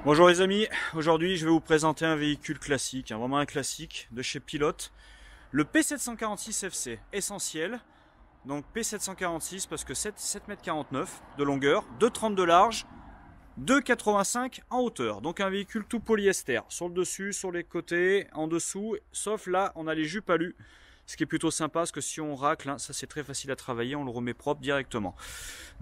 Bonjour les amis, aujourd'hui je vais vous présenter un véhicule classique, vraiment un classique de chez Pilote, le P746 FC, essentiel. Donc P746 parce que 7,49 m de longueur, 2,30 m de large, 2,85 en hauteur. Donc un véhicule tout polyester, sur le dessus, sur les côtés, en dessous, sauf là on a les jupes alu. Ce qui est plutôt sympa parce que si on racle, hein, ça c'est très facile à travailler, on le remet propre directement.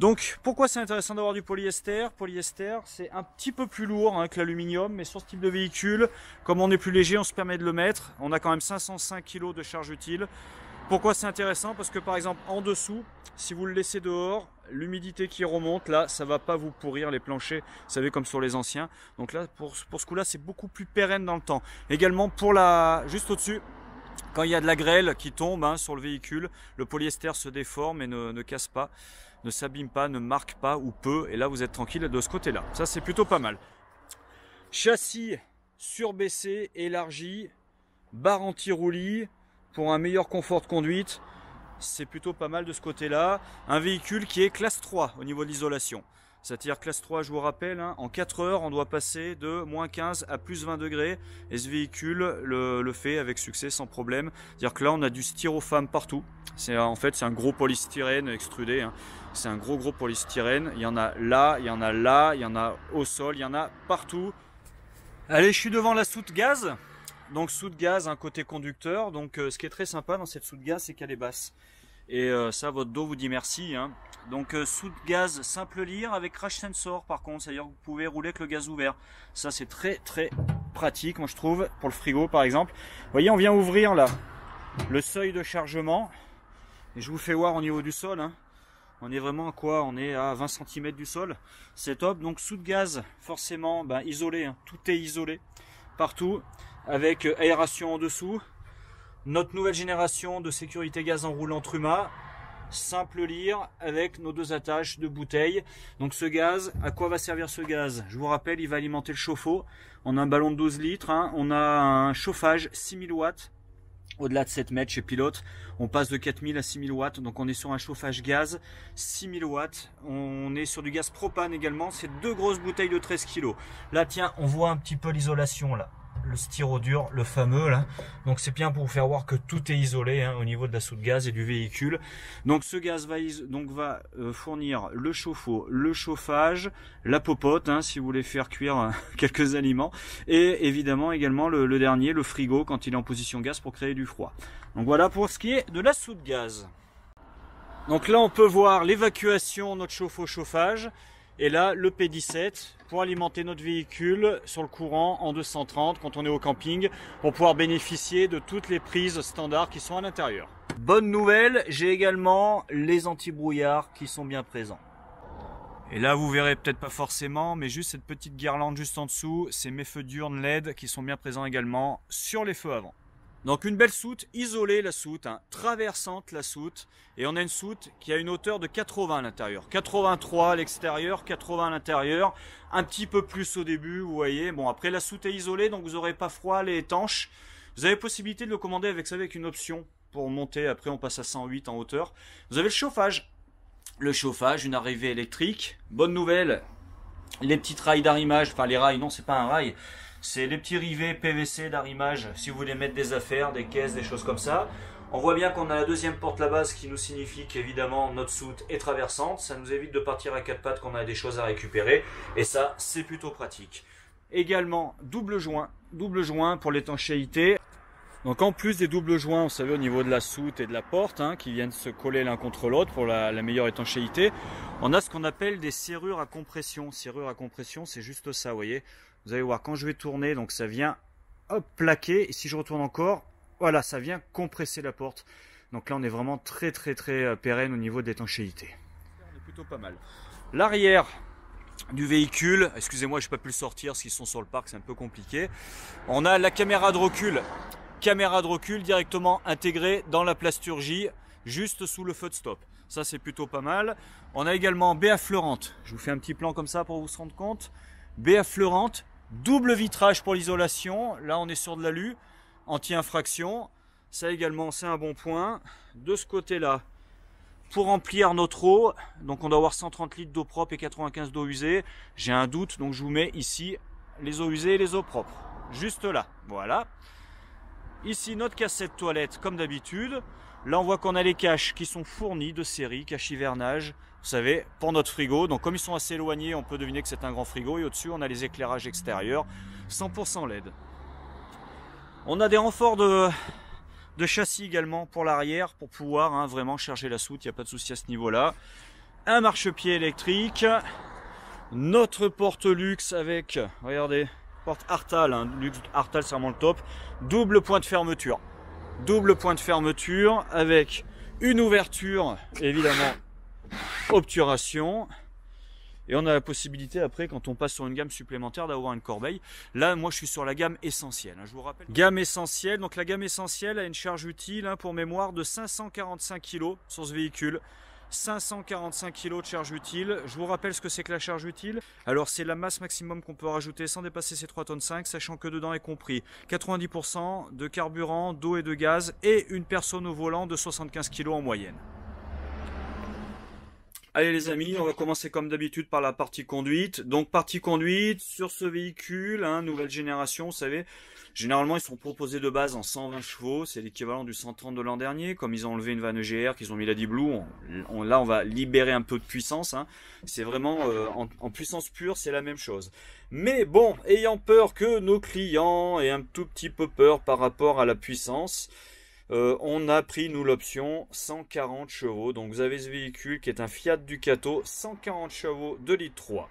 Donc pourquoi c'est intéressant d'avoir du polyester? Polyester c'est un petit peu plus lourd hein, que l'aluminium, mais sur ce type de véhicule, comme on est plus léger, on se permet de le mettre. On a quand même 505 kg de charge utile. Pourquoi c'est intéressant? Parce que par exemple en dessous, si vous le laissez dehors, l'humidité qui remonte là, ça va pas vous pourrir les planchers, vous savez comme sur les anciens. Donc là pour ce coup là c'est beaucoup plus pérenne dans le temps. Également pour juste au-dessus, quand il y a de la grêle qui tombe hein, sur le véhicule, le polyester se déforme et ne casse pas, ne s'abîme pas, ne marque pas ou peu. Et là, vous êtes tranquille de ce côté-là. Ça, c'est plutôt pas mal. Châssis surbaissé, élargi, barre anti-roulis pour un meilleur confort de conduite. C'est plutôt pas mal de ce côté-là. Un véhicule qui est classe 3 au niveau de l'isolation. C'est-à-dire classe 3, je vous rappelle, hein, en 4 heures, on doit passer de moins 15 à plus 20 degrés. Et ce véhicule le fait avec succès, sans problème. C'est-à-dire que là, on a du styrofoam partout. En fait, c'est un gros polystyrène extrudé. Hein. C'est un gros polystyrène. Il y en a là, il y en a là, il y en a au sol, il y en a partout. Allez, je suis devant la soute gaz. Donc soute gaz, un côté conducteur. Donc ce qui est très sympa dans cette soute gaz, c'est qu'elle est basse. Et ça, votre dos vous dit merci. Hein. Donc soute gaz simple lire avec crash sensor par contre, c'est-à-dire que vous pouvez rouler avec le gaz ouvert. Ça c'est très pratique, moi je trouve, pour le frigo par exemple. Vous voyez, on vient ouvrir là le seuil de chargement. Et je vous fais voir au niveau du sol. Hein. On est vraiment à quoi? On est à 20 cm du sol. C'est top. Donc soute gaz, forcément isolé. Hein. Tout est isolé partout avec aération en dessous. Notre nouvelle génération de sécurité gaz enroulant Truma, simple lire avec nos deux attaches de bouteilles. Donc ce gaz, à quoi va servir ce gaz? Je vous rappelle, il va alimenter le chauffe-eau. On a un ballon de 12 litres, hein. On a un chauffage 6000 watts. Au-delà de 7 mètres chez Pilote, on passe de 4000 à 6000 watts. Donc on est sur un chauffage gaz 6000 watts. On est sur du gaz propane également. C'est deux grosses bouteilles de 13 kg. Là tiens, on voit un petit peu l'isolation là. Le styro dur, le fameux là. Donc c'est bien pour vous faire voir que tout est isolé hein, au niveau de la soute gaz et du véhicule. Donc ce gaz va fournir le chauffe-eau, le chauffage, la popote hein, si vous voulez faire cuire quelques aliments, et évidemment également le dernier, le frigo quand il est en position gaz pour créer du froid. Donc voilà pour ce qui est de la soute gaz. Donc là on peut voir l'évacuation de notre chauffe-eau chauffage. Et là, le P17 pour alimenter notre véhicule sur le courant en 230 quand on est au camping pour pouvoir bénéficier de toutes les prises standards qui sont à l'intérieur. Bonne nouvelle, j'ai également les anti-brouillards qui sont bien présents. Et là, vous verrez peut-être pas forcément, mais juste cette petite guirlande juste en dessous, c'est mes feux diurnes LED qui sont bien présents également sur les feux avant. Donc une belle soute, isolée la soute, hein, traversante la soute, et on a une soute qui a une hauteur de 80 à l'intérieur, 83 à l'extérieur, 80 à l'intérieur, un petit peu plus au début, vous voyez. Bon, après la soute est isolée, donc vous n'aurez pas froid, elle est étanche. Vous avez possibilité de le commander avec une option pour monter, après on passe à 108 en hauteur. Vous avez le chauffage, une arrivée électrique. Bonne nouvelle, les petites rails d'arrimage, enfin les rails, non c'est pas un rail. C'est les petits rivets PVC d'arrimage si vous voulez mettre des affaires, des caisses, des choses comme ça. On voit bien qu'on a la deuxième porte là-bas, ce qui nous signifie qu'évidemment notre soute est traversante. Ça nous évite de partir à quatre pattes quand on a des choses à récupérer. Et ça, c'est plutôt pratique. Également, double joint pour l'étanchéité. Donc en plus des doubles joints, vous savez, au niveau de la soute et de la porte, hein, qui viennent se coller l'un contre l'autre pour la meilleure étanchéité, on a ce qu'on appelle des serrures à compression. Serrures à compression, c'est juste ça, vous voyez. Vous allez voir, quand je vais tourner, donc ça vient hop, plaquer. Et si je retourne encore, voilà, ça vient compresser la porte. Donc là, on est vraiment très pérenne au niveau de l'étanchéité. On est plutôt pas mal. L'arrière du véhicule, excusez-moi, je n'ai pas pu le sortir parce qu'ils sont sur le parc, c'est un peu compliqué. On a la caméra de recul directement intégrée dans la plasturgie, juste sous le feu de stop. Ça, c'est plutôt pas mal. On a également baie affleurante. Je vous fais un petit plan comme ça pour vous rendre compte. Baie affleurante. Double vitrage pour l'isolation, là on est sur de l'alu, anti-infraction, ça également c'est un bon point. De ce côté-là, pour remplir notre eau, donc on doit avoir 130 litres d'eau propre et 95 d'eau usée, j'ai un doute, donc je vous mets ici les eaux usées et les eaux propres. Juste là, voilà. Ici, notre cassette toilette, comme d'habitude. Là, on voit qu'on a les caches qui sont fournis de série, cache hivernage, vous savez, pour notre frigo. Donc, comme ils sont assez éloignés, on peut deviner que c'est un grand frigo. Et au-dessus, on a les éclairages extérieurs, 100% LED. On a des renforts de châssis également pour l'arrière, pour pouvoir vraiment charger la soute, il n'y a pas de souci à ce niveau-là. Un marchepied électrique. Notre porte luxe avec, regardez, porte Artal, luxe Artal, c'est vraiment le top. Double point de fermeture. Double point de fermeture avec une ouverture, évidemment, obturation. Et on a la possibilité après, quand on passe sur une gamme supplémentaire, d'avoir une corbeille. Là, moi, je suis sur la gamme essentielle. Je vous rappelle. Gamme essentielle. Donc la gamme essentielle a une charge utile, pour mémoire, de 545 kg sur ce véhicule. 545 kg de charge utile. Je vous rappelle ce que c'est que la charge utile. Alors c'est la masse maximum qu'on peut rajouter sans dépasser ces 3,5 tonnes, sachant que dedans est compris 90% de carburant, d'eau et de gaz et une personne au volant de 75 kg en moyenne. Allez les amis, on va commencer comme d'habitude par la partie conduite. Donc partie conduite sur ce véhicule, nouvelle génération, vous savez, généralement ils sont proposés de base en 120 chevaux, c'est l'équivalent du 130 de l'an dernier. Comme ils ont enlevé une vanne EGR, qu'ils ont mis la D-Blue, là on va libérer un peu de puissance. C'est vraiment en puissance pure, c'est la même chose. Mais bon, ayant peur que nos clients aient un tout petit peu peur par rapport à la puissance, on a pris nous l'option 140 chevaux. Donc vous avez ce véhicule qui est un Fiat Ducato 140 chevaux de litre 3.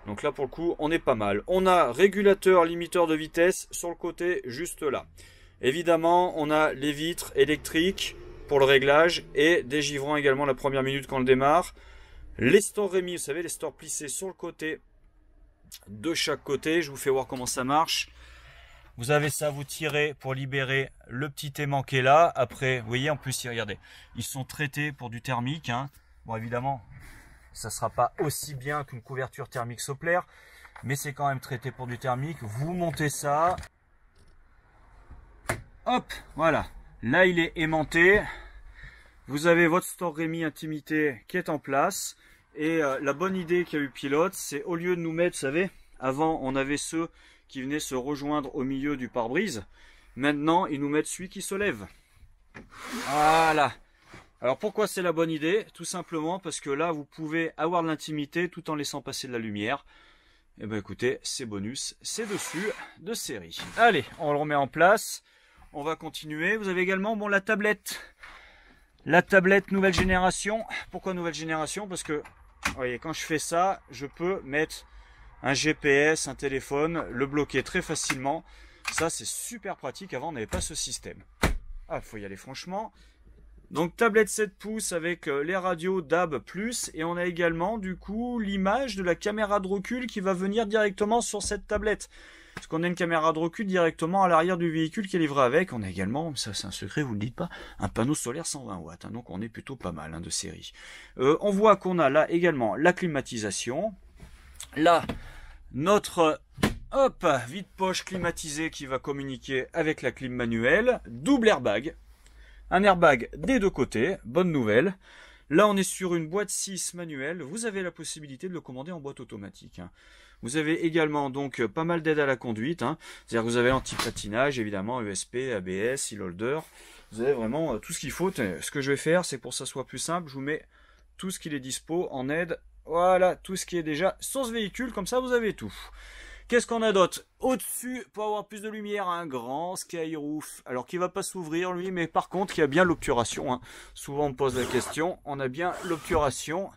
Donc là pour le coup on est pas mal. On a régulateur limiteur de vitesse sur le côté juste là. Évidemment on a les vitres électriques pour le réglage et des givrons également la première minute quand on le démarre. Les stores Rémi, vous savez, les stores plissés sur le côté de chaque côté. Je vous fais voir comment ça marche. Vous avez ça, vous tirez pour libérer le petit aimant qui est là. Après, vous voyez, en plus, regardez, ils sont traités pour du thermique. Bon, évidemment, ça ne sera pas aussi bien qu'une couverture thermique Soppler, mais c'est quand même traité pour du thermique. Vous montez ça. Hop, voilà. Là, il est aimanté. Vous avez votre store Rémi Intimité qui est en place. Et la bonne idée qu'a eu Pilote, c'est au lieu de nous mettre, vous savez, avant, on avait ceux qui venaient se rejoindre au milieu du pare-brise. Maintenant, ils nous mettent celui qui se lève. Voilà. Alors pourquoi c'est la bonne idée? Tout simplement parce que là, vous pouvez avoir de l'intimité tout en laissant passer de la lumière. Et ben écoutez, c'est bonus, c'est dessus de série. Allez, on le remet en place. On va continuer. Vous avez également la tablette. La tablette nouvelle génération. Pourquoi nouvelle génération? Parce que, vous voyez, quand je fais ça, je peux mettre un GPS, un téléphone, le bloquer très facilement. Ça, c'est super pratique. Avant, on n'avait pas ce système. Ah, il faut y aller franchement. Donc, tablette 7 pouces avec les radios DAB+. Et on a également, du coup, l'image de la caméra de recul qui va venir directement sur cette tablette. Parce qu'on a une caméra de recul directement à l'arrière du véhicule qui est livré avec. On a également, ça c'est un secret, vous ne le dites pas, un panneau solaire 120 watts. Donc, on est plutôt pas mal de série. On voit qu'on a là également la climatisation. Là, notre vide-poche climatisé qui va communiquer avec la clim manuelle. Double airbag. Un airbag des deux côtés. Bonne nouvelle. Là, on est sur une boîte 6 manuelle. Vous avez la possibilité de le commander en boîte automatique. Vous avez également donc pas mal d'aide à la conduite. C'est-à-dire que vous avez anti-patinage, évidemment, ESP, ABS, e-holder. Vous avez vraiment tout ce qu'il faut. Ce que je vais faire, c'est pour que ça soit plus simple, je vous mets tout ce qu'il est dispo en aide. Voilà, tout ce qui est déjà sur ce véhicule, comme ça vous avez tout. Qu'est-ce qu'on a d'autre? Au-dessus, pour avoir plus de lumière, un grand skyroof. Alors qui va pas s'ouvrir lui, mais par contre qui a bien l'obturation. Souvent on me pose la question, on a bien l'obturation.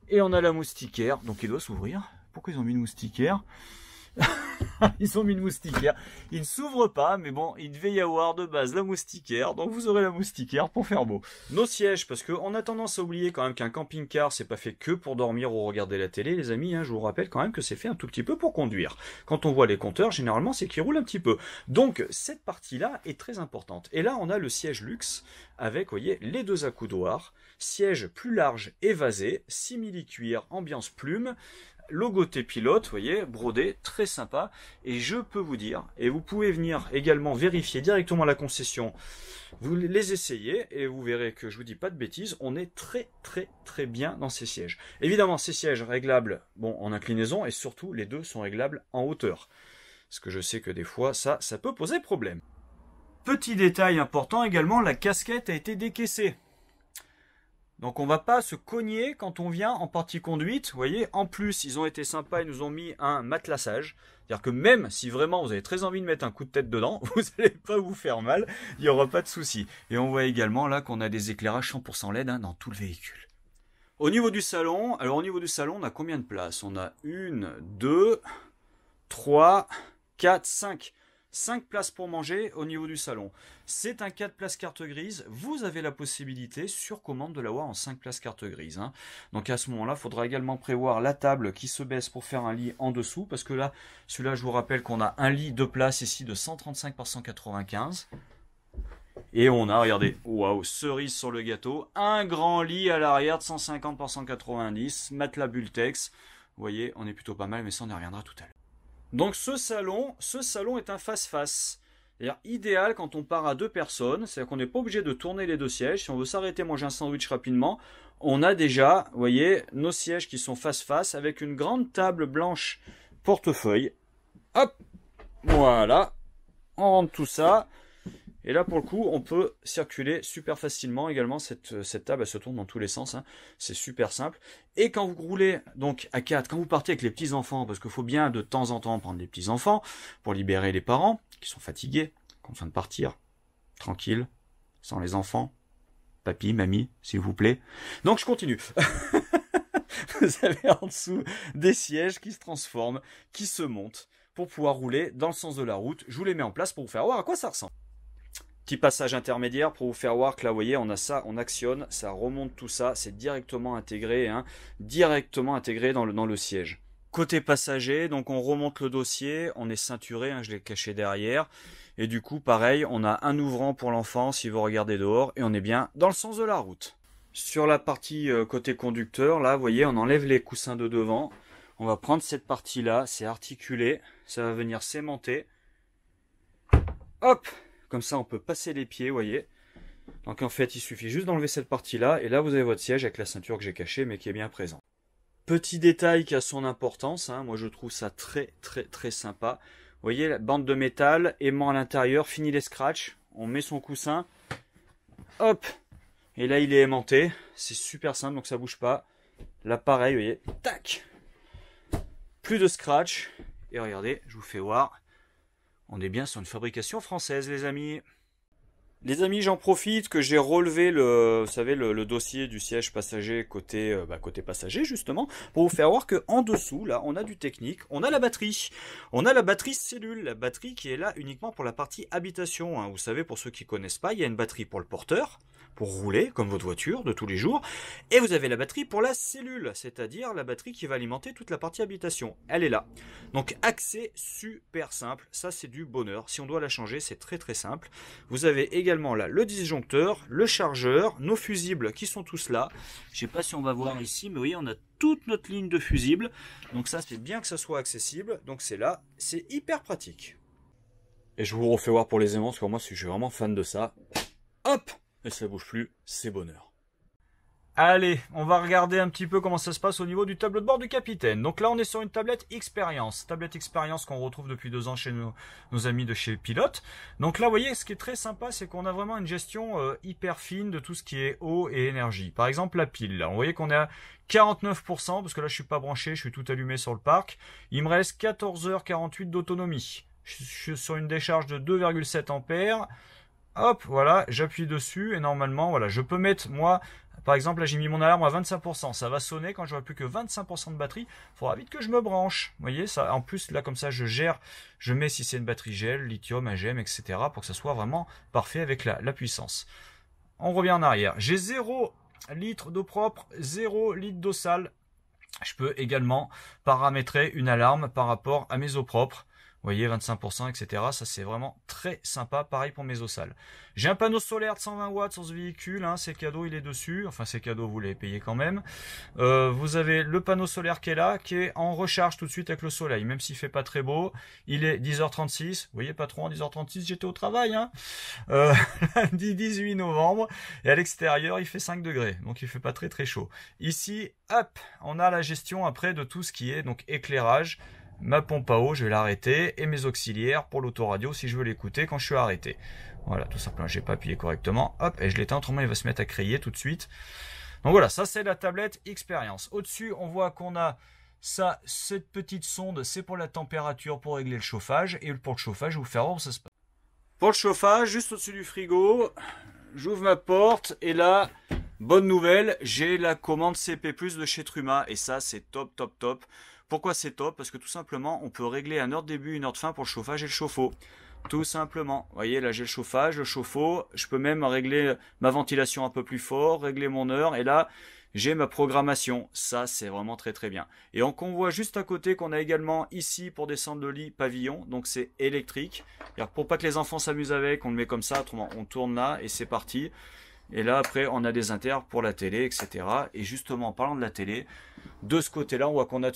Et on a la moustiquaire, donc il doit s'ouvrir. Pourquoi ils ont mis une moustiquaire? Ils ont mis une moustiquaire. Il ne s'ouvre pas, mais bon, il devait y avoir de base la moustiquaire. Donc vous aurez la moustiquaire pour faire beau. Nos sièges, parce qu'on a tendance à oublier quand même qu'un camping-car, c'est pas fait que pour dormir ou regarder la télé, les amis. Je vous rappelle quand même que c'est fait un tout petit peu pour conduire. Quand on voit les compteurs, généralement, c'est qu'ils roulent un petit peu. Donc cette partie-là est très importante. Et là, on a le siège luxe avec, vous voyez, les deux accoudoirs. Siège plus large évasé, simili-cuir, ambiance plume. logoté pilote, vous voyez, brodé, très sympa. Et je peux vous dire, et vous pouvez venir également vérifier directement la concession, vous les essayez et vous verrez que je vous dis pas de bêtises, on est très bien dans ces sièges. Évidemment, ces sièges réglables, bon, en inclinaison, et surtout les deux sont réglables en hauteur. Parce que je sais que des fois, ça peut poser problème. Petit détail important également, la casquette a été décaissée. Donc on va pas se cogner quand on vient en partie conduite, vous voyez. En plus, ils ont été sympas, ils nous ont mis un matelassage. C'est-à-dire que même si vraiment vous avez très envie de mettre un coup de tête dedans, vous n'allez pas vous faire mal, il n'y aura pas de souci. Et on voit également là qu'on a des éclairages 100% LED dans tout le véhicule. Au niveau du salon, on a combien de places? On a 1, 2, 3, 4, 5. 5 places pour manger au niveau du salon. C'est un 4 places carte grise. Vous avez la possibilité sur commande de l'avoir en 5 places carte grise. Hein. Donc à ce moment-là, il faudra également prévoir la table qui se baisse pour faire un lit en dessous. Parce que là, celui-là, je vous rappelle qu'on a un lit de place ici de 135 par 195. Et on a, regardez, waouh, cerise sur le gâteau, un grand lit à l'arrière de 150 par 190, matelas Bultex. Vous voyez, on est plutôt pas mal, mais ça on y reviendra tout à l'heure. Donc ce salon est un face-face. C'est-à-dire idéal quand on part à 2 personnes, c'est-à-dire qu'on n'est pas obligé de tourner les 2 sièges. Si on veut s'arrêter manger un sandwich rapidement, on a déjà, vous voyez, nos sièges qui sont face-face avec une grande table blanche portefeuille. Hop, voilà, on rentre tout ça. Et là, pour le coup, on peut circuler super facilement également. Cette table, elle se tourne dans tous les sens. Hein. C'est super simple. Et quand vous roulez donc à 4, quand vous partez avec les petits-enfants, parce qu'il faut bien de temps en temps prendre les petits-enfants pour libérer les parents qui sont fatigués, qui ont besoin de partir, tranquille, sans les enfants. Papy, mamie, s'il vous plaît. Donc, je continue. Vous avez en dessous des sièges qui se transforment, qui se montent pour pouvoir rouler dans le sens de la route. Je vous les mets en place pour vous faire voir à quoi ça ressemble. Petit passage intermédiaire pour vous faire voir que là, vous voyez, on a ça, on actionne, ça remonte tout ça, c'est directement intégré, hein, dans le siège. Côté passager, donc on remonte le dossier, on est ceinturé, hein, je l'ai caché derrière, et du coup, pareil, on a un ouvrant pour l'enfant si vous regardez dehors, et on est bien dans le sens de la route. Sur la partie côté conducteur, là, vous voyez, on enlève les coussins de devant, on va prendre cette partie-là, c'est articulé, ça va venir s'aimanter. Hop! Comme ça, on peut passer les pieds, vous voyez. Donc en fait, il suffit juste d'enlever cette partie-là. Et là, vous avez votre siège avec la ceinture que j'ai cachée, mais qui est bien présente. Petit détail qui a son importance. Hein, moi, je trouve ça très sympa. Vous voyez, la bande de métal, aimant à l'intérieur, fini les scratchs. On met son coussin. Hop. Et là, il est aimanté. C'est super simple, donc ça bouge pas. Là, pareil, vous voyez. Tac. Plus de scratch. Et regardez, je vous fais voir. On est bien sur une fabrication française, les amis. Les amis, j'en profite que j'ai relevé le dossier du siège passager côté passager, justement, pour vous faire voir qu'en dessous, là, on a du technique, on a la batterie. On a la batterie cellule, la batterie qui est là uniquement pour la partie habitation. Hein. Vous savez, pour ceux qui ne connaissent pas, il y a une batterie pour le porteur, pour rouler, comme votre voiture de tous les jours. Et vous avez la batterie pour la cellule, c'est-à-dire la batterie qui va alimenter toute la partie habitation. Elle est là. Donc, accès super simple. Ça, c'est du bonheur. Si on doit la changer, c'est très simple. Vous avez également là le disjoncteur, le chargeur, nos fusibles qui sont tous là. Je ne sais pas si on va voir ici, mais oui, on a toute notre ligne de fusibles. Donc ça, c'est bien que ça soit accessible. Donc c'est là, c'est hyper pratique. Et je vous refais voir pour les aimants, parce que moi, je suis vraiment fan de ça. Hop! Et ça bouge plus, c'est bonheur. Allez, on va regarder un petit peu comment ça se passe au niveau du tableau de bord du capitaine. Donc là, on est sur une tablette Expérience. Tablette Expérience qu'on retrouve depuis 2 ans chez nos amis de chez Pilote. Donc là, vous voyez, ce qui est très sympa, c'est qu'on a vraiment une gestion hyper fine de tout ce qui est eau et énergie. Par exemple, la pile, là, vous voyez qu'on est à 49%, parce que là, je suis pas branché, je suis tout allumé sur le parc. Il me reste 14h48 d'autonomie. Je suis sur une décharge de 2,7 ampères. Hop, voilà, j'appuie dessus et normalement, voilà, je peux mettre, moi, par exemple, là j'ai mis mon alarme à 25%, ça va sonner quand j'aurai plus que 25% de batterie, il faudra vite que je me branche, vous voyez, ça, en plus, là comme ça, je gère, je mets si c'est une batterie gel, lithium, AGM, etc., pour que ça soit vraiment parfait avec la puissance. On revient en arrière, j'ai 0 litre d'eau propre, 0 litre d'eau sale, je peux également paramétrer une alarme par rapport à mes eaux propres. voyez, 25%, etc. Ça, c'est vraiment très sympa. Pareil pour mes eaux sales. J'ai un panneau solaire de 120 watts sur ce véhicule. Hein, c'est cadeau, il est dessus. Enfin, c'est cadeau, vous l'avez payé quand même. Vous avez le panneau solaire qui est là, qui est en recharge tout de suite avec le soleil. Même s'il fait pas très beau, il est 10h36. Vous voyez, patron, à 10h36, j'étais au travail. Hein. Lundi 18 novembre. Et à l'extérieur, il fait 5 degrés. Donc, il fait pas très très chaud. Ici, hop, on a la gestion après de tout ce qui est donc éclairage. Ma pompe à eau, je vais l'arrêter, et mes auxiliaires pour l'autoradio si je veux l'écouter quand je suis arrêté. Voilà, tout simplement, j'ai pas appuyé correctement, hop, et je l'éteins, autrement il va se mettre à crier tout de suite. Donc voilà, ça c'est la tablette Expérience. Au-dessus, on voit qu'on a ça, cette petite sonde, c'est pour la température, pour régler le chauffage, et pour le chauffage, je vais vous faire voir où ça se passe. Pour le chauffage, juste au-dessus du frigo, j'ouvre ma porte, et là, bonne nouvelle, j'ai la commande CP+, de chez Truma, et ça c'est top, top, top. Pourquoi c'est top? Parce que tout simplement, on peut régler un heure de début, une heure de fin pour le chauffage et le chauffe-eau. Tout simplement. Vous voyez, là j'ai le chauffage, le chauffe-eau. Je peux même régler ma ventilation un peu plus fort, régler mon heure. Et là, j'ai ma programmation. Ça, c'est vraiment très très bien. Et on voit juste à côté qu'on a également ici pour descendre le lit pavillon. Donc c'est électrique. Pour pas que les enfants s'amusent avec, on le met comme ça. Autrement, on tourne là et c'est parti. Et là, après, on a des inters pour la télé, etc. Et justement, en parlant de la télé, de ce côté-là, on voit qu'on a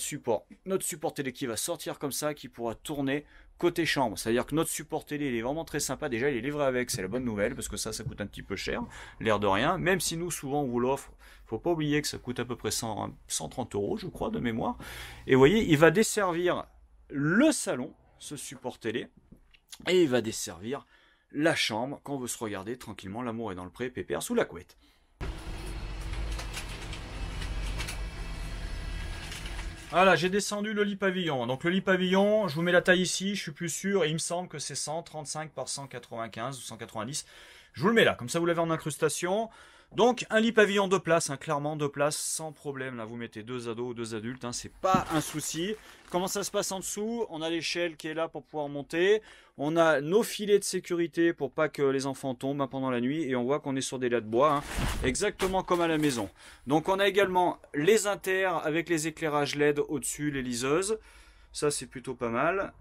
notre support télé qui va sortir comme ça, qui pourra tourner côté chambre. C'est-à-dire que notre support télé, il est vraiment très sympa. Déjà, il est livré avec, c'est la bonne nouvelle, parce que ça coûte un petit peu cher, l'air de rien. Même si nous, souvent, on vous l'offre, faut pas oublier que ça coûte à peu près 130 €, je crois, de mémoire. Et vous voyez, il va desservir le salon, ce support télé, et il va desservir la chambre quand on veut se regarder tranquillement, l'amour est dans le pré, pépère sous la couette. Voilà, j'ai descendu le lit pavillon. Donc le lit pavillon, je vous mets la taille ici, je suis plus sûr, et il me semble que c'est 135 par 195 ou 190. Je vous le mets là, comme ça vous l'avez en incrustation. Donc un lit pavillon 2 places, hein, clairement 2 places sans problème. Là vous mettez 2 ados ou 2 adultes, hein, c'est pas un souci. Comment ça se passe en dessous? On a l'échelle qui est là pour pouvoir monter. On a nos filets de sécurité pour pas que les enfants tombent, hein, pendant la nuit. Et on voit qu'on est sur des lattes de bois, hein, exactement comme à la maison. Donc on a également les inters avec les éclairages LED au-dessus, les liseuses. Ça c'est plutôt pas mal.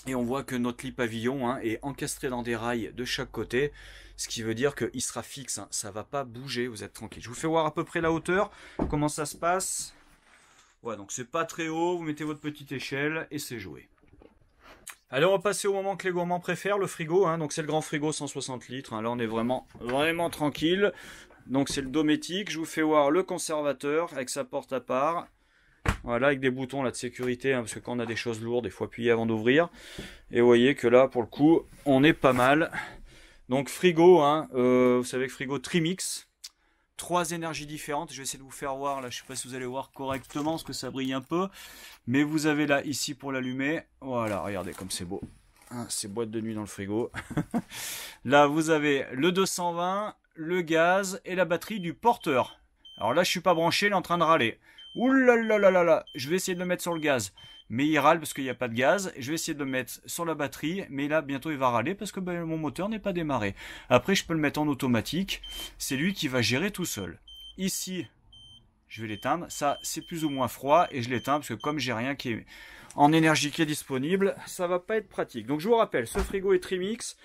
Et on voit que notre lit pavillon, hein, est encastré dans des rails de chaque côté. Ce qui veut dire qu'il sera fixe, hein, ça va pas bouger, vous êtes tranquille. Je vous fais voir à peu près la hauteur, comment ça se passe. Ouais, donc c'est pas très haut, vous mettez votre petite échelle et c'est joué. Allez, on va passer au moment que les gourmands préfèrent, le frigo. Hein, donc c'est le grand frigo 160 litres. Hein, là on est vraiment tranquille. Donc c'est le dométique. Je vous fais voir le conservateur avec sa porte à part. Voilà, avec des boutons là de sécurité, hein, parce que quand on a des choses lourdes, il faut appuyer avant d'ouvrir. Et vous voyez que là, pour le coup, on est pas mal. Donc frigo, hein, vous savez que frigo Trimix, 3 énergies différentes. Je vais essayer de vous faire voir, là, je sais pas si vous allez voir correctement, parce que ça brille un peu. Mais vous avez là, ici, pour l'allumer. Voilà, regardez comme c'est beau. Hein, c'est boîte de nuit dans le frigo. Là, vous avez le 220, le gaz et la batterie du porteur. Alors là, je suis pas branché, il est en train de râler. Ouh là là là là là, je vais essayer de le mettre sur le gaz. Mais il râle parce qu'il n'y a pas de gaz. Je vais essayer de le mettre sur la batterie. Mais là, bientôt, il va râler parce que mon moteur n'est pas démarré. Après, je peux le mettre en automatique. C'est lui qui va gérer tout seul. Ici, je vais l'éteindre. Ça, c'est plus ou moins froid. Et je l'éteins parce que comme j'ai rien qui est en énergie qui est disponible, ça va pas être pratique. Donc, je vous rappelle, ce frigo est Trimix.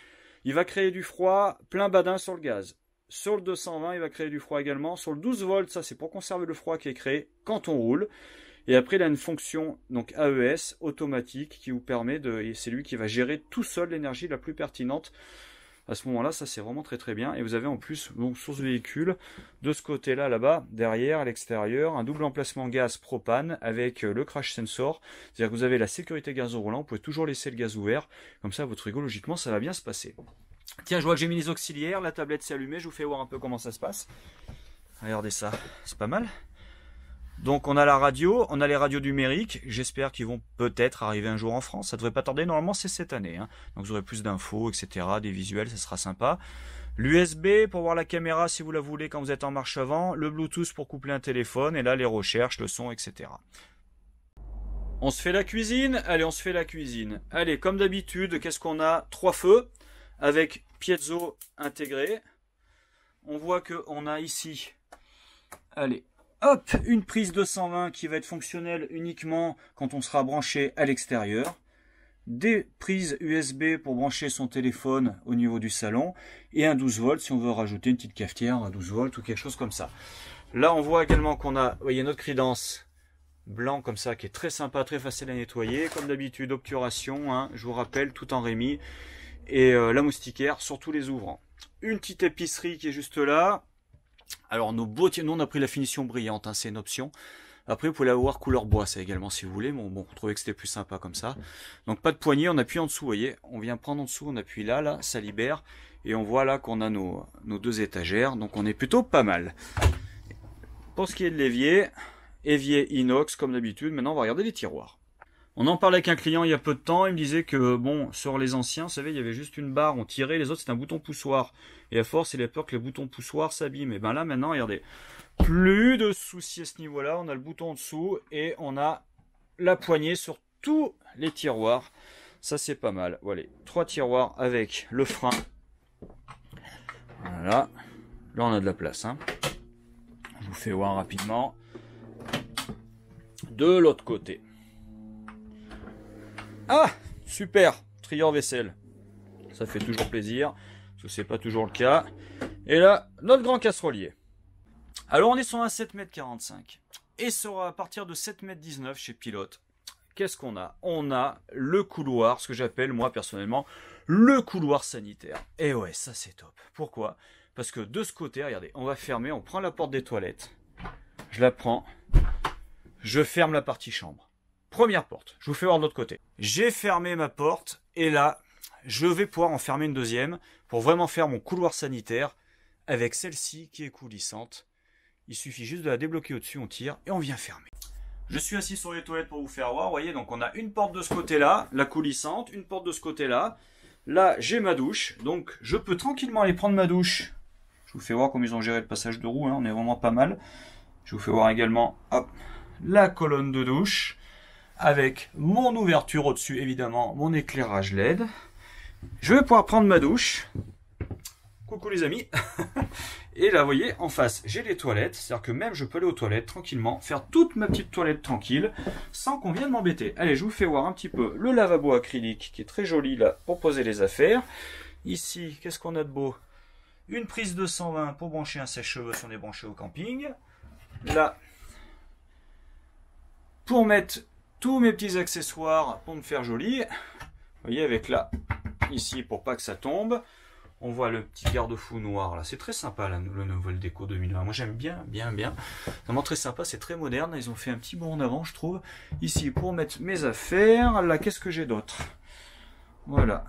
Il va créer du froid plein badin sur le gaz. Sur le 220, il va créer du froid également. Sur le 12 volts, ça, c'est pour conserver le froid qui est créé quand on roule. Et après, il a une fonction donc AES automatique qui vous permet de, et c'est lui qui va gérer tout seul l'énergie la plus pertinente. À ce moment-là, ça c'est vraiment très très bien. Et vous avez en plus, donc sur ce véhicule, de ce côté-là, là-bas, derrière, à l'extérieur, un double emplacement gaz propane avec le crash sensor. C'est-à-dire que vous avez la sécurité gaz au roulant, vous pouvez toujours laisser le gaz ouvert. Comme ça, votre frigo, logiquement, ça va bien se passer. Tiens, je vois que j'ai mis les auxiliaires, la tablette s'est allumée, je vous fais voir un peu comment ça se passe. Regardez ça, c'est pas mal. Donc on a la radio, on a les radios numériques, j'espère qu'ils vont peut-être arriver un jour en France, ça devrait pas tarder, normalement c'est cette année, hein. Donc vous aurez plus d'infos, etc., des visuels, ça sera sympa. L'USB pour voir la caméra si vous la voulez quand vous êtes en marche avant, le Bluetooth pour coupler un téléphone, et là les recherches, le son, etc. On se fait la cuisine, allez on se fait la cuisine. Allez, comme d'habitude, qu'est-ce qu'on a? 3 feux, avec piezo intégré. On voit qu'on a ici, allez, hop, une prise 220 qui va être fonctionnelle uniquement quand on sera branché à l'extérieur. des prises USB pour brancher son téléphone au niveau du salon et un 12 volts si on veut rajouter une petite cafetière à 12 volts ou quelque chose comme ça. Là on voit également qu'on a, vous voyez, notre Creedence blanc comme ça qui est très sympa, très facile à nettoyer. Comme d'habitude, obturation, hein, je vous rappelle, tout en Rémi. Et la moustiquaire sur tous les ouvrants. Une petite épicerie qui est juste là. Alors nos boîtiers, nous on a pris la finition brillante, hein, c'est une option. Après vous pouvez l'avoir couleur bois ça également si vous voulez. Bon, on trouvait que c'était plus sympa comme ça. Donc pas de poignée, on appuie en dessous, vous voyez. On vient prendre en dessous, on appuie là, ça libère. Et on voit là qu'on a nos deux étagères. Donc on est plutôt pas mal. Pour ce qui est de l'évier, évier inox comme d'habitude. Maintenant on va regarder les tiroirs. On en parlait avec un client il y a peu de temps, il me disait que bon, sur les anciens, vous savez, il y avait juste une barre, on tirait, les autres c'était un bouton poussoir. Et à force, il a peur que les boutons poussoirs s'abîment. Et ben là maintenant, regardez, plus de soucis à ce niveau-là, on a le bouton en dessous et on a la poignée sur tous les tiroirs. Ça c'est pas mal. Voilà, 3 tiroirs avec le frein. Voilà, là on a de la place. Hein. Je vous fais voir rapidement. De l'autre côté. Ah, super, trieur vaisselle. Ça fait toujours plaisir, parce que c'est pas toujours le cas. Et là, notre grand casserolier. Alors, on est sur un 7,45 m. Et sur à partir de 7,19 m chez Pilote, qu'est-ce qu'on a? On a le couloir, ce que j'appelle, moi, personnellement, le couloir sanitaire. Et ouais, ça, c'est top. Pourquoi? Parce que de ce côté, regardez, on va fermer, on prend la porte des toilettes. Je la prends. Je ferme la partie chambre. Première porte, je vous fais voir de l'autre côté. J'ai fermé ma porte et là, je vais pouvoir en fermer une deuxième pour vraiment faire mon couloir sanitaire avec celle-ci qui est coulissante. Il suffit juste de la débloquer au-dessus, on tire et on vient fermer. Je suis assis sur les toilettes pour vous faire voir, vous voyez, donc on a une porte de ce côté-là, la coulissante, une porte de ce côté-là. Là, j'ai ma douche, donc je peux tranquillement aller prendre ma douche. Je vous fais voir comment ils ont géré le passage de roue, hein, on est vraiment pas mal. Je vous fais voir également, hop, la colonne de douche. Avec mon ouverture au-dessus, évidemment, mon éclairage LED. Je vais pouvoir prendre ma douche. Coucou les amis. Et là, vous voyez, en face, j'ai les toilettes. C'est-à-dire que même je peux aller aux toilettes tranquillement, faire toute ma petite toilette tranquille, sans qu'on vienne m'embêter. Allez, je vous fais voir un petit peu le lavabo acrylique, qui est très joli là, pour poser les affaires. Ici, qu'est-ce qu'on a de beau? Une prise de 120 pour brancher un sèche-cheveux si on est branché au camping. Là, pour mettre tous mes petits accessoires pour me faire joli. Vous voyez, avec là, ici, pour pas que ça tombe. On voit le petit garde-fou noir là. C'est très sympa là, le Nouvelle Déco 2020. Moi j'aime bien. Vraiment très sympa, c'est très moderne. Ils ont fait un petit bond en avant, je trouve. Ici, pour mettre mes affaires. Là, qu'est-ce que j'ai d'autre? Voilà.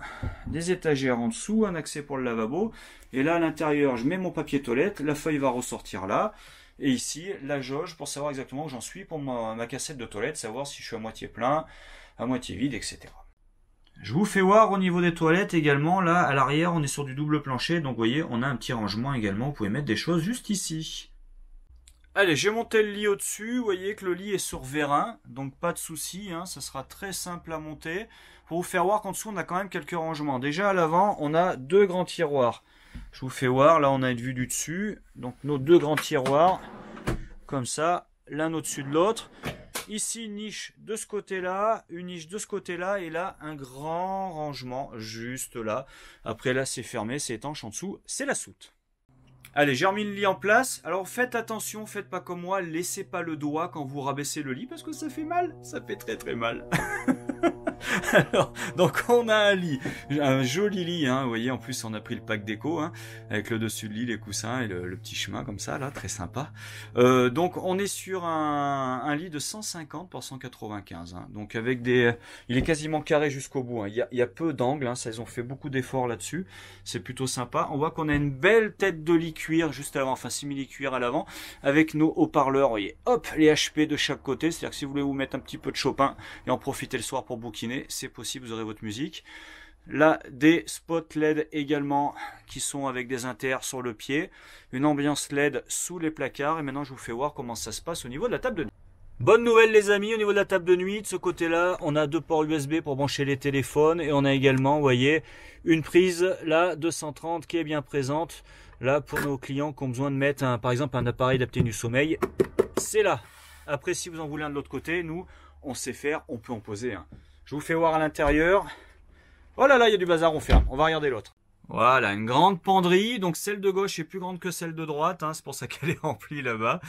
Des étagères en dessous, un accès pour le lavabo. Et là, à l'intérieur, je mets mon papier toilette. La feuille va ressortir là. Et ici, la jauge pour savoir exactement où j'en suis pour ma cassette de toilette, savoir si je suis à moitié plein, à moitié vide, etc. Je vous fais voir au niveau des toilettes également, là, à l'arrière, on est sur du double plancher, donc vous voyez, on a un petit rangement également, vous pouvez mettre des choses juste ici. Allez, j'ai monté le lit au-dessus, vous voyez que le lit est sur vérin, donc pas de souci, hein, ça sera très simple à monter. Pour vous faire voir qu'en dessous, on a quand même quelques rangements. Déjà, à l'avant, on a 2 grands tiroirs. Je vous fais voir, là on a une vue du dessus, donc nos 2 grands tiroirs, comme ça, l'un au-dessus de l'autre. Ici une niche de ce côté-là, une niche de ce côté-là, et là un grand rangement juste là. Après là c'est fermé, c'est étanche, en dessous c'est la soute. Allez, j'ai remis le lit en place. Alors faites attention, faites pas comme moi, laissez pas le doigt quand vous rabaissez le lit parce que ça fait mal, ça fait très très mal. Alors, donc on a un lit, un joli lit, hein, vous voyez, en plus on a pris le pack déco, hein, avec le dessus de lit, les coussins et le petit chemin comme ça, là, très sympa. Donc on est sur un lit de 150 par 195, hein, donc avec des... Il est quasiment carré jusqu'au bout, hein. Il y a peu d'angles, hein, ça, ils ont fait beaucoup d'efforts là-dessus, c'est plutôt sympa. On voit qu'on a une belle tête de lit cuir juste avant, enfin simili cuir à l'avant, avec nos haut-parleurs, vous voyez, hop, les HP de chaque côté, c'est-à-dire que si vous voulez vous mettre un petit peu de Chopin et en profiter le soir pour bouquiner, c'est possible, vous aurez votre musique. Là, des spots LED également qui sont avec des inters sur le pied, une ambiance LED sous les placards, et maintenant je vous fais voir comment ça se passe au niveau de la table de nuit. Bonne nouvelle les amis, au niveau de la table de nuit, de ce côté-là, on a 2 ports USB pour brancher les téléphones, et on a également, vous voyez, une prise là 230 qui est bien présente, là pour nos clients qui ont besoin de mettre par exemple un appareil d'apnée du sommeil, c'est là. Après si vous en voulez un de l'autre côté, nous on sait faire, on peut en poser un. Je vous fais voir à l'intérieur. Oh là là, il y a du bazar, on ferme. On va regarder l'autre. Voilà, une grande penderie. Donc celle de gauche est plus grande que celle de droite. Hein, c'est pour ça qu'elle est remplie là-bas.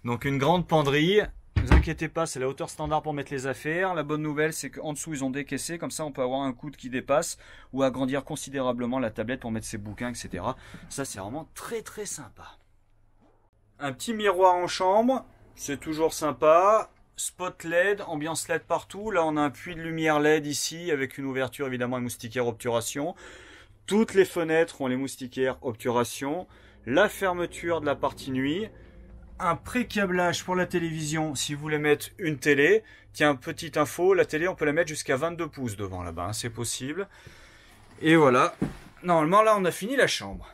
Donc une grande penderie. Ne vous inquiétez pas, c'est la hauteur standard pour mettre les affaires. La bonne nouvelle, c'est qu'en dessous, ils ont décaissé. Comme ça, on peut avoir un coude qui dépasse ou agrandir considérablement la tablette pour mettre ses bouquins, etc. Ça, c'est vraiment très très sympa. Un petit miroir en chambre. C'est toujours sympa. Spot LED, ambiance LED partout. Là, on a un puits de lumière LED ici avec une ouverture évidemment et moustiquaire obturation. Toutes les fenêtres ont les moustiquaires obturation. La fermeture de la partie nuit. Un pré-câblage pour la télévision si vous voulez mettre une télé. Tiens, petite info, la télé on peut la mettre jusqu'à 22 pouces devant là-bas, hein, c'est possible. Et voilà, normalement là on a fini la chambre.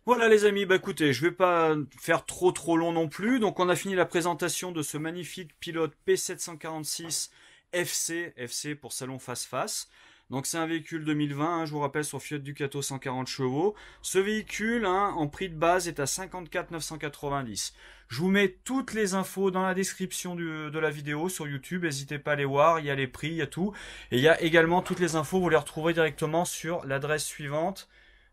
Voilà les amis, bah écoutez, je vais pas faire trop long non plus. Donc on a fini la présentation de ce magnifique pilote P746 FC, FC pour salon face-face. Donc c'est un véhicule 2020, hein, je vous rappelle, sur Fiat Ducato 140 chevaux. Ce véhicule, hein, en prix de base, est à 54 990. Je vous mets toutes les infos dans la description de la vidéo sur YouTube. N'hésitez pas à les voir, il y a les prix, il y a tout. Et il y a également toutes les infos, vous les retrouverez directement sur l'adresse suivante.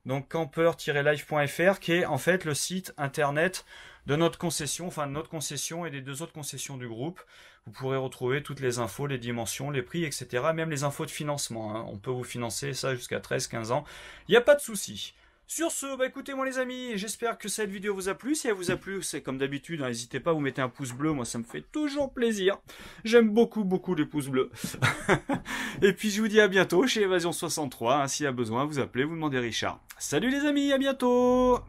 Donc camper-live.fr qui est en fait le site internet de notre concession, enfin de notre concession et des deux autres concessions du groupe. Vous pourrez retrouver toutes les infos, les dimensions, les prix, etc. Même les infos de financement. Hein. On peut vous financer ça jusqu'à 13-15 ans. Il n'y a pas de souci. Sur ce, bah écoutez moi les amis, j'espère que cette vidéo vous a plu. Si elle vous a plu, c'est comme d'habitude, hein, n'hésitez pas à vous mettre un pouce bleu, moi ça me fait toujours plaisir. J'aime beaucoup les pouces bleus. Et puis je vous dis à bientôt chez Évasion 63, hein, s'il y a besoin, vous appelez, vous demandez Richard. Salut les amis, à bientôt.